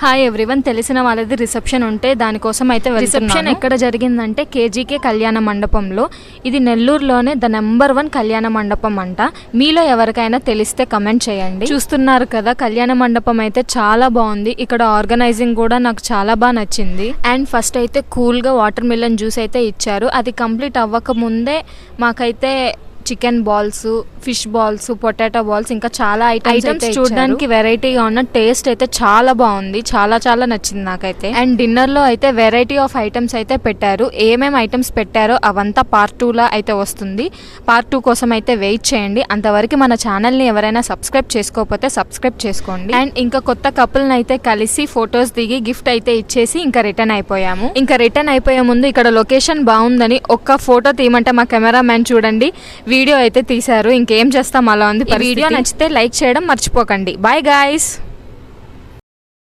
Hi everyone, తెలిసిన వాళ్ళది reception ఉంటే దానికోసం అయితే రిసెప్షన్ ఎక్కడ జరిగిందంటే కేజీకే కళ్యాణ మండపంలో. ఇది నెల్లూరులోనే ద నెంబర్ 1 కళ్యాణ మండపం అంట. మీలో ఎవరికైనా తెలిస్తే కమెంట్ చేయండి. చూస్తున్నారు కదా, కళ్యాణ మండపం అయితే చాలా బాగుంది. ఇక్కడ ఆర్గనైజింగ్ కూడా నాకు చాలా బాగా నచ్చింది. అండ్ ఫస్ట్ అయితే కూల్గా వాటర్ మిలన్ జ్యూస్ అయితే ఇచ్చారు. అది కంప్లీట్ అవ్వక ముందే మాకైతే chicken balls, fish balls, potato balls, ఇంకా చాలా ఐటమ్స్ చూడడానికి వెరైటీగా ఉన్న టేస్ట్ అయితే చాలా బాగుంది. చాలా చాలా నచ్చింది నాకైతే. అండ్ డిన్నర్ లో అయితే వెరైటీ ఆఫ్ ఐటమ్స్ అయితే పెట్టారు. ఏమేమి ఐటమ్స్ పెట్టారో అవంతా పార్ట్ 2 అయితే వస్తుంది. పార్ట్ 2 కోసం అయితే వెయిట్ చేయండి. అంతవరకు మన ఛానల్ ని ఎవరైనా సబ్స్క్రైబ్ చేసుకోకపోతే సబ్స్క్రైబ్ చేసుకోండి. అండ్ ఇంకా కొత్త కపుల్ అయితే కలిసి ఫొటోస్ దిగి గిఫ్ట్ అయితే ఇచ్చేసి ఇంకా రిటర్న్ అయిపోయాము. ఇంకా రిటర్న్ అయిపోయే ముందు ఇక్కడ లొకేషన్ బాగుందని ఒక్క ఫోటో తీయమంటే మా కెమెరా మ్యాన్ చూడండి వీడియో అయితే తీశారు. ఇంకేం చేస్తాం, అలా ఉంది. వీడియో నచ్చితే లైక్ చేయడం మర్చిపోకండి. Bye guys.